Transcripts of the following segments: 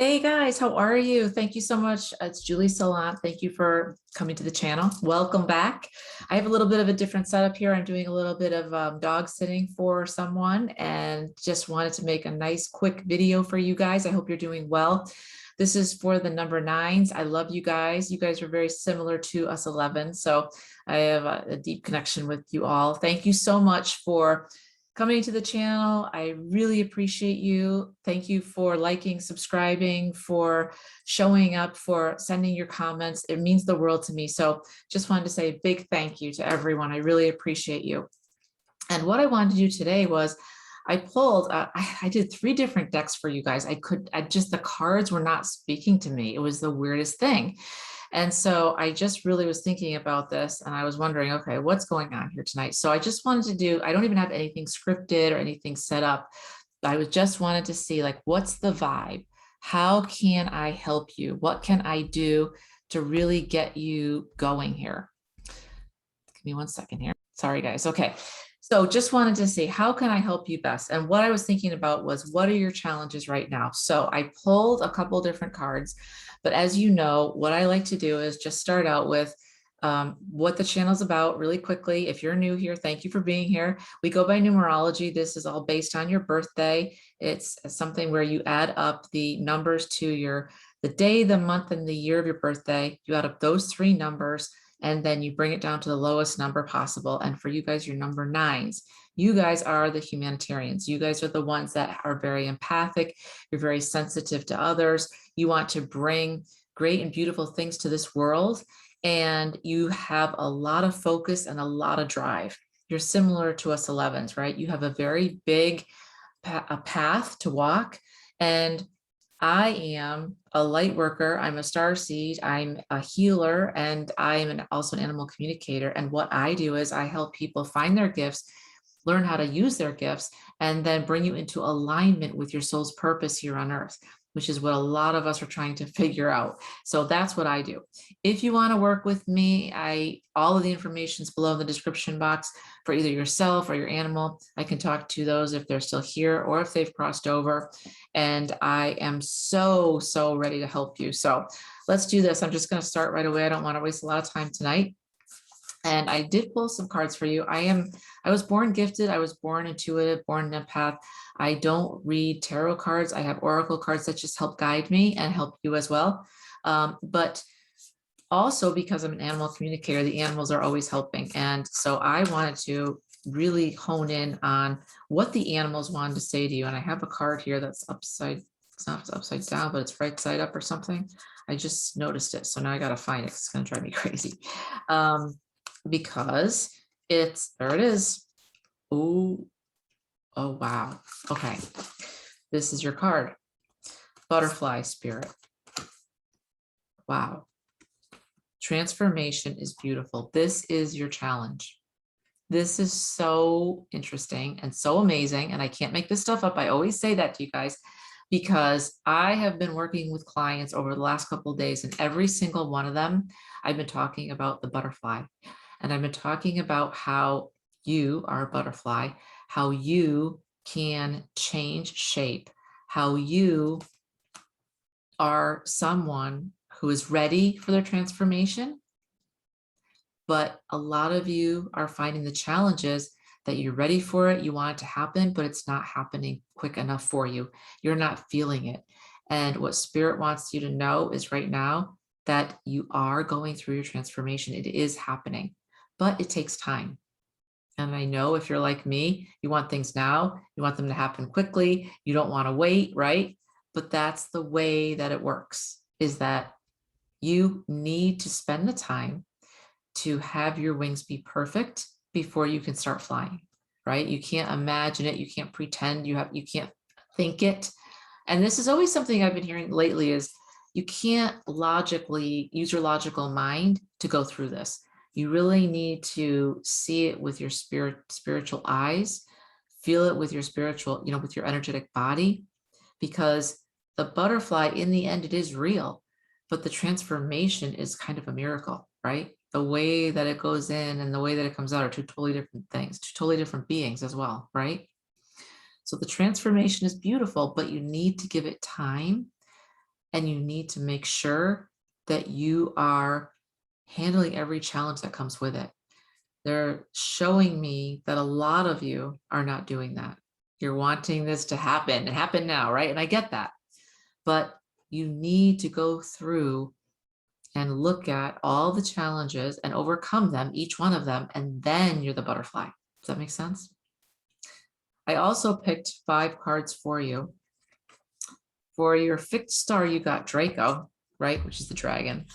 Hey guys, how are you? Thank you so much. It's Julie Saillant. Thank you for coming to the channel. Welcome back. I have a little bit of a different setup here. I'm doing a little bit of dog sitting for someone and just wanted to make a nice quick video for you guys. I hope you're doing well. This is for the number 9s. I love you guys. You guys are very similar to us 11. So I have a deep connection with you all. Thank you so much for coming to the channel. I really appreciate you. Thank you for liking, subscribing, for showing up, for sending your comments. It means the world to me. So just wanted to say a big thank you to everyone. I really appreciate you. And what I wanted to do today was I pulled, I did 3 different decks for you guys. The cards were not speaking to me. It was the weirdest thing. And so I just really was thinking about this and I was wondering, okay, what's going on here tonight? So I just wanted to do, I don't even have anything scripted or anything set up. Just wanted to see like, what's the vibe? How can I help you? What can I do to really get you going here? Give me 1 second here. Sorry, guys. Okay. So just wanted to see, how can I help you best? And what I was thinking about was, what are your challenges right now? So I pulled a couple different cards, but as you know, what I like to do is just start out with what the channel is about really quickly. If you're new here, thank you for being here. We go by numerology. This is all based on your birthday. It's something where you add up the numbers to the day, the month, and the year of your birthday. You add up those 3 numbers, and then you bring it down to the lowest number possible. And for you guys, your number 9s. You guys are the humanitarians. You guys are the ones that are very empathic. You're very sensitive to others. You want to bring great and beautiful things to this world. And you have a lot of focus and a lot of drive. You're similar to us 11s, right? You have a very big path to walk. And I am a light worker. I'm a starseed. I'm a healer, and I am also an animal communicator. And what I do is I help people find their gifts, learn how to use their gifts, and then bring you into alignment with your soul's purpose here on earth, which is what a lot of us are trying to figure out. So that's what I do. If you want to work with me, all of the information is below in the description box for either yourself or your animal. I can talk to those if they're still here or if they've crossed over. And I am so ready to help you. So let's do this. I'm just going to start right away. I don't want to waste a lot of time tonight. And I did pull some cards for you. I was born gifted. I was born intuitive, born an empath. I don't read tarot cards. I have oracle cards that just help guide me and help you as well. But also because I'm an animal communicator, the animals are always helping. And so I wanted to really hone in on what the animals wanted to say to you. And I have a card here that's it's not upside down, but it's right side up or something. I just noticed it. So now I got to find it. It's going to drive me crazy. Because there it is. Oh, wow. Okay. This is your card. Butterfly spirit. Wow. Transformation is beautiful. This is your challenge. This is so interesting and so amazing. And I can't make this stuff up. I always say that to you guys because I have been working with clients over the last couple of days, and every single one of them, I've been talking about the butterfly. And I've been talking about how you are a butterfly, how you can change shape, how you are someone who is ready for their transformation. But a lot of you are finding the challenges that you're ready for it. You want it to happen, but it's not happening quick enough for you. You're not feeling it. And what Spirit wants you to know is right now that you are going through your transformation. It is happening, but it takes time. And I know if you're like me, you want things now, you want them to happen quickly. You don't want to wait, right? But that's the way that it works, is that you need to spend the time to have your wings be perfect before you can start flying, right? You can't imagine it. You can't pretend you can't think it. And this is always something I've been hearing lately is you can't logically use your logical mind to go through this. You really need to see it with your spiritual eyes, feel it with your spiritual, with your energetic body, because the butterfly, in the end, it is real, but the transformation is kind of a miracle, right? The way that it goes in and the way that it comes out are 2 totally different things, 2 totally different beings as well, right? So the transformation is beautiful, but you need to give it time And you need to make sure that you are handling every challenge that comes with it. They're showing me that a lot of you are not doing that. You're wanting this to happen and happen now, right? And I get that. But you need to go through and look at all the challenges and overcome them, each one of them, and then you're the butterfly. Does that make sense? I also picked 5 cards for you. For your fixed star, you got Draco, right? Which is the dragon.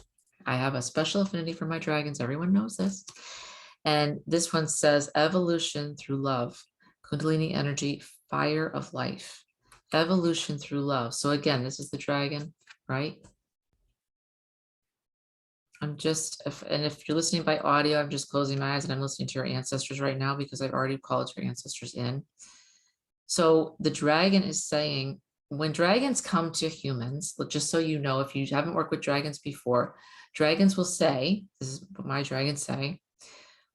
I have a special affinity for my dragons. Everyone knows this. And this one says evolution through love, Kundalini energy, fire of life, evolution through love. So again, this is the dragon, right? If you're listening by audio, I'm just closing my eyes and I'm listening to your ancestors right now because I've already called your ancestors in. So the dragon is saying, when dragons come to humans, just so you know, if you haven't worked with dragons before, dragons will say, this is what my dragons say,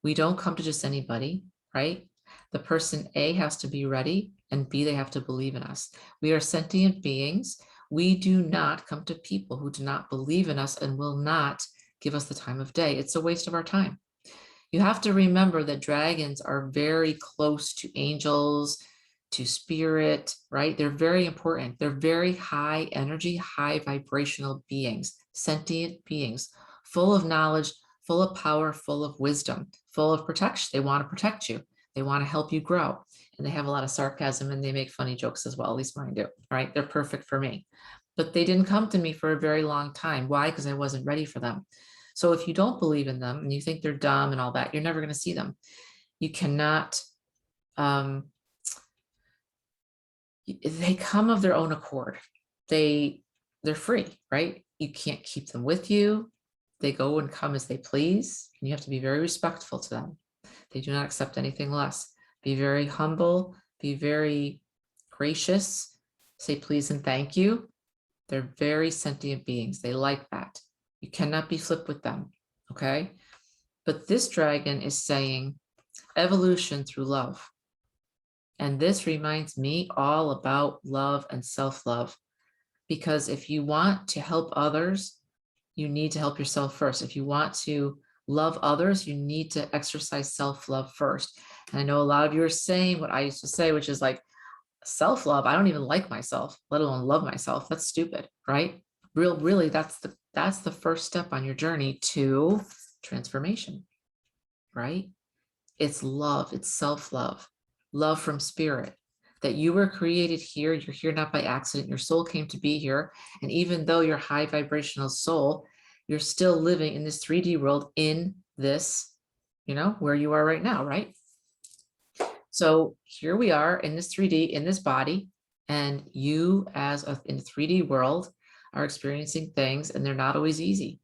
we don't come to just anybody, right? The person A has to be ready, and B, they have to believe in us. We are sentient beings. We do not come to people who do not believe in us and will not give us the time of day. It's a waste of our time. You have to remember that dragons are very close to angels, to spirit, right? They're very important. They're very high energy, high vibrational beings, sentient beings, full of knowledge, full of power, full of wisdom, full of protection. They want to protect you. They want to help you grow. And they have a lot of sarcasm and they make funny jokes as well. At least mine do, right? They're perfect for me. But they didn't come to me for a very long time. Why? Because I wasn't ready for them. So if you don't believe in them and you think they're dumb and all that, you're never going to see them. You cannot, they come of their own accord. They're free, right? You can't keep them with you. They go and come as they please, and you have to be very respectful to them. They do not accept anything less. Be very humble, be very gracious, say please and thank you. They're very sentient beings. They like that. You cannot be flipped with them, okay? But this dragon is saying evolution through love. And this reminds me all about love and self-love, because if you want to help others, you need to help yourself first. If you want to love others, you need to exercise self-love first. And I know a lot of you are saying what I used to say, which is like, self-love, I don't even like myself, let alone love myself. That's stupid, right? Really, that's the first step on your journey to transformation, right? It's love, it's self-love, love from spirit, that you were created here. You're here not by accident. Your soul came to be here. And even though you're high vibrational soul, you're still living in this 3D world in this, where you are right now, right? So here we are in this 3D, in this body, and you in the 3D world are experiencing things, and they're not always easy,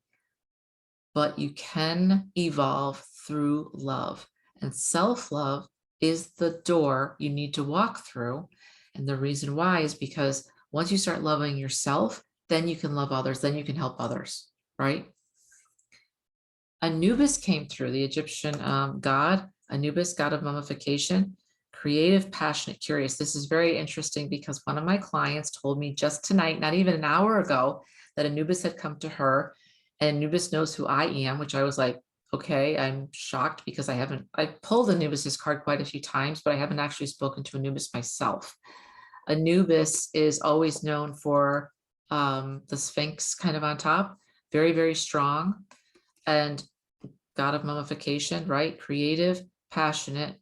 but you can evolve through love, and self-love is the door you need to walk through. And the reason why is because once you start loving yourself, then you can love others, then you can help others, right? Anubis came through, the Egyptian god, Anubis, god of mummification, creative, passionate, curious. This is very interesting because one of my clients told me just tonight, not even an hour ago, that Anubis had come to her, and Anubis knows who I am, which I was like, okay, I'm shocked because I pulled Anubis's card quite a few times, but I haven't actually spoken to Anubis myself. Anubis is always known for the Sphinx kind of on top, very, very strong, and god of mummification, right? Creative, passionate,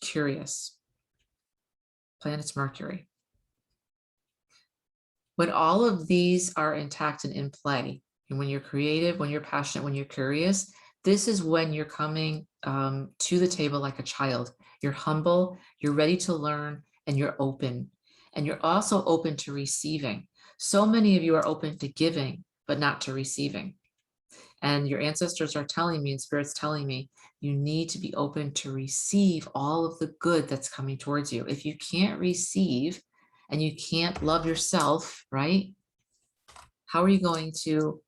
curious. Planet's Mercury. When all of these are intact and in play, and when you're creative, when you're passionate, when you're curious, this is when you're coming to the table like a child. You're humble, you're ready to learn, and you're open. And you're also open to receiving. So many of you are open to giving, but not to receiving. And your ancestors are telling me, and Spirit's telling me, you need to be open to receive all of the good that's coming towards you. If you can't receive and you can't love yourself, right? How are you going to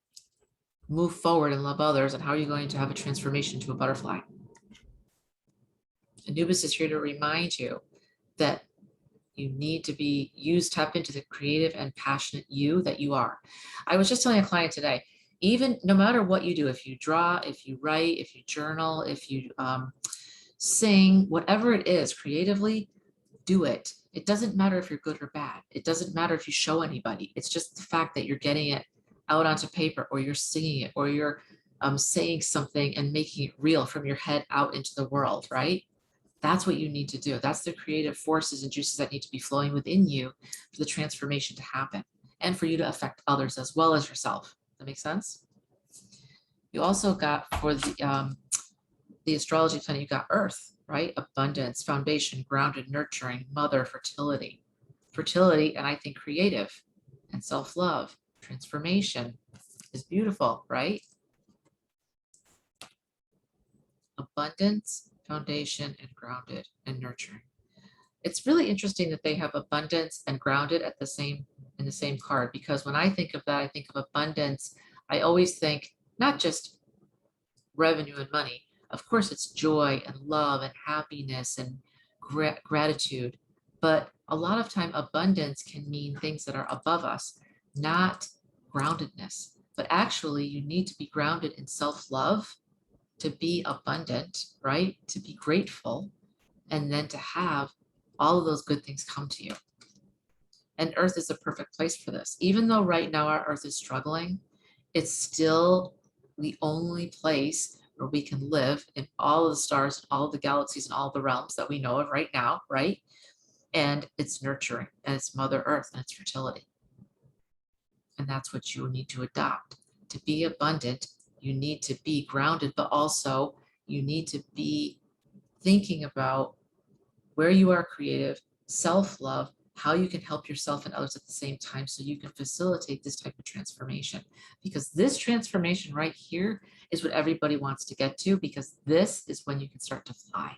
move forward and love others? And how are you going to have a transformation to a butterfly? Anubis is here to remind you that You need to tap into the creative and passionate you that you are. I was just telling a client today, even no matter what you do, if you draw, if you write, if you journal, if you sing, whatever it is creatively, do it. It doesn't matter if you're good or bad. It doesn't matter if you show anybody. It's just the fact that you're getting it out onto paper, or you're singing it, or you're saying something and making it real from your head out into the world, right? That's what you need to do. That's the creative forces and juices that need to be flowing within you for the transformation to happen and for you to affect others as well as yourself. That makes sense? You also got, for the astrology planet, you got Earth, right? Abundance, foundation, grounded, nurturing, mother, fertility. Fertility, and I think creative and self-love, transformation is beautiful, right? Abundance, foundation, and grounded and nurturing. It's really interesting that they have abundance and grounded at in the same card, because when I think of that, I think of abundance. I always think not just revenue and money. Of course, it's joy and love and happiness and gratitude. But a lot of time, abundance can mean things that are above us, not groundedness. But actually, you need to be grounded in self-love to be abundant, right? To be grateful, and then to have all of those good things come to you. And Earth is a perfect place for this. Even though right now our Earth is struggling, it's still the only place where we can live in all of the stars, all of the galaxies, and all the realms that we know of right now, right? And it's nurturing, and it's Mother Earth, and it's fertility. And that's what you need to adopt. To be abundant, you need to be grounded, but also you need to be thinking about where you are creative, self-love, how you can help yourself and others at the same time, so you can facilitate this type of transformation. Because this transformation right here is what everybody wants to get to, because this is when you can start to fly.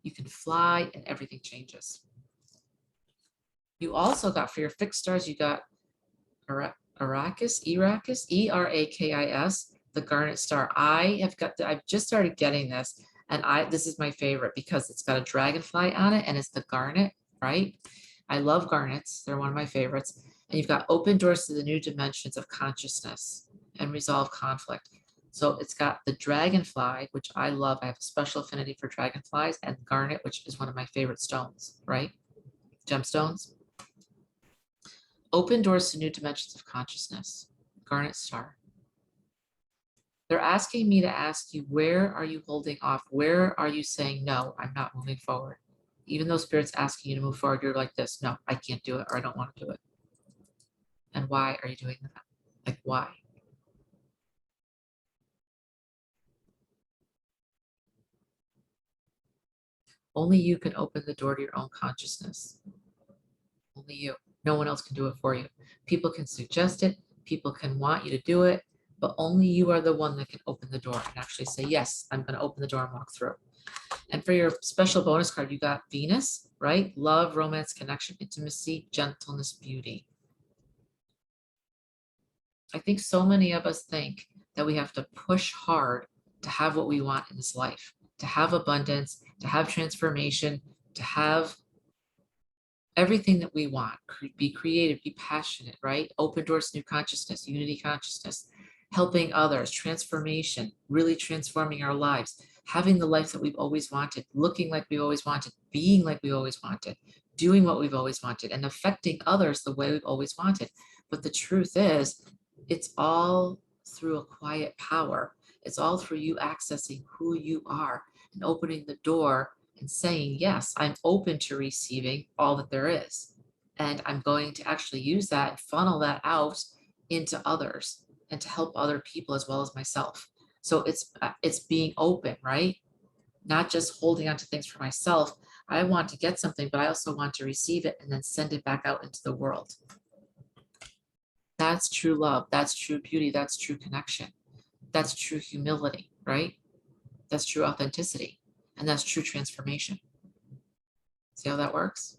You can fly and everything changes. You also got, for your fixed stars, you got Erakis, E-R-A-K-I-S, the Garnet Star. I've just started getting this, and this is my favorite because it's got a dragonfly on it, and it's the garnet, right? I love garnets. They're one of my favorites. And you've got open doors to the new dimensions of consciousness and resolve conflict. So it's got the dragonfly, which I love. I have a special affinity for dragonflies, and garnet, which is one of my favorite stones, right? Gemstones. Open doors to new dimensions of consciousness, Garnet Star. They're asking me to ask you, where are you holding off? Where are you saying, no, I'm not moving forward? Even though Spirit's asking you to move forward, you're like this, no, I can't do it, or I don't want to do it. And why are you doing that? Like, why? Only you can open the door to your own consciousness. Only you. No one else can do it for you. People can suggest it. People can want you to do it, but only you are the one that can open the door and actually say, yes, I'm going to open the door and walk through. And for your special bonus card, you got Venus, right? Love, romance, connection, intimacy, gentleness, beauty. I think so many of us think that we have to push hard to have what we want in this life, to have abundance, to have transformation, to have everything that we want. Be creative, be passionate, right? Open doors to new consciousness, unity consciousness, helping others, transformation, really transforming our lives, having the life that we've always wanted, looking like we always wanted, being like we always wanted, doing what we've always wanted, and affecting others the way we've always wanted. But the truth is, it's all through a quiet power. It's all through you accessing who you are and opening the door and saying, yes, I'm open to receiving all that there is. And I'm going to actually use that and funnel that out into others and to help other people as well as myself. So it's being open, right? Not just holding on to things for myself. I want to get something, but I also want to receive it and then send it back out into the world. That's true love. That's true beauty. That's true connection. That's true humility, right? That's true authenticity. And that's true transformation. See how that works?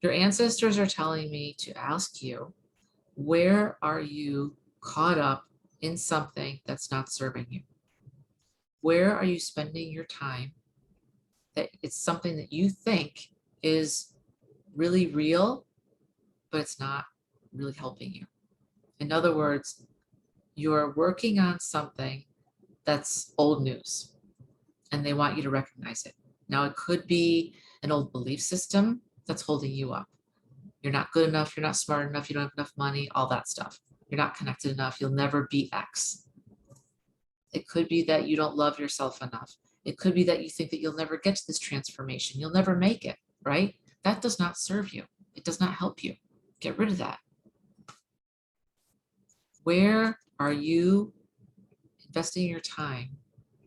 Your ancestors are telling me to ask you, where are you caught up in something that's not serving you? Where are you spending your time that it's something that you think is really real, but it's not really helping you. In other words, you're working on something that's old news and they want you to recognize it. Now, it could be an old belief system that's holding you up. You're not good enough, you're not smart enough, you don't have enough money, all that stuff. You're not connected enough, you'll never be X. It could be that you don't love yourself enough. It could be that you think that you'll never get to this transformation, you'll never make it, right? That does not serve you. It does not help you. Get rid of that. Where are you investing your time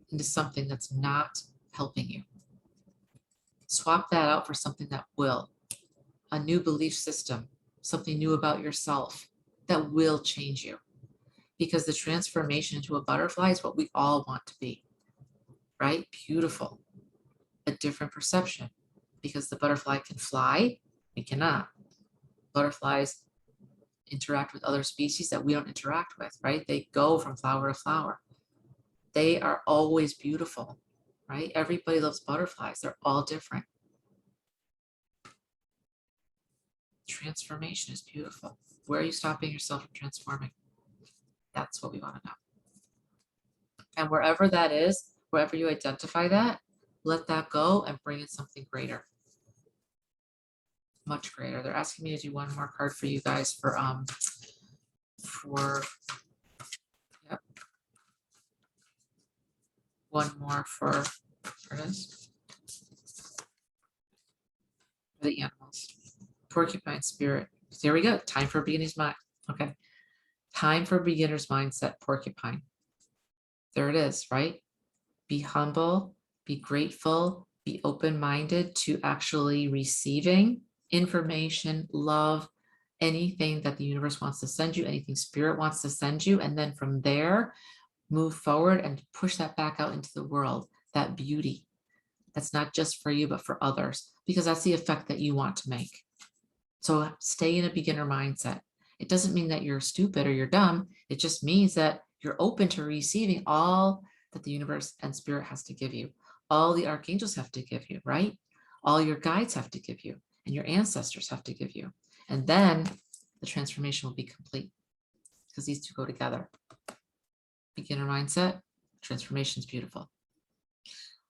into something that's not helping you? Swap that out for something that will. A new belief system, something new about yourself that will change you. Because the transformation into a butterfly is what we all want to be, right? Beautiful. A different perception, because the butterfly can fly, we cannot. Butterflies interact with other species that we don't interact with, right? They go from flower to flower. They are always beautiful, right? Everybody loves butterflies. They're all different. Transformation is beautiful. Where are you stopping yourself from transforming? That's what we want to know. And wherever that is, wherever you identify that, let that go and bring in something greater. Much greater. They're asking me to do one more card for you guys for yep. One more for the animals. Porcupine spirit. There we go. Time for beginner's mind. Okay. Time for beginner's mindset, porcupine. There it is, right? Be humble, be grateful, be open-minded to actually receiving information, love, anything that the universe wants to send you, anything spirit wants to send you. And then from there, move forward and push that back out into the world, that beauty. That's not just for you, but for others, because that's the effect that you want to make. So stay in a beginner mindset. It doesn't mean that you're stupid or you're dumb. It just means that you're open to receiving all that the universe and spirit has to give you. All the archangels have to give you, right? All your guides have to give you, and your ancestors have to give you. And then the transformation will be complete, because these two go together. Beginner mindset, transformation is beautiful.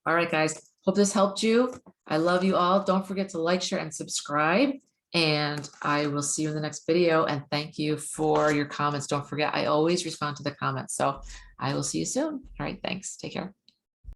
All right, guys, hope this helped you. I love you all. Don't forget to like, share, and subscribe. And I will see you in the next video. And thank you for your comments. Don't forget, I always respond to the comments. So I will see you soon. All right, thanks. Take care.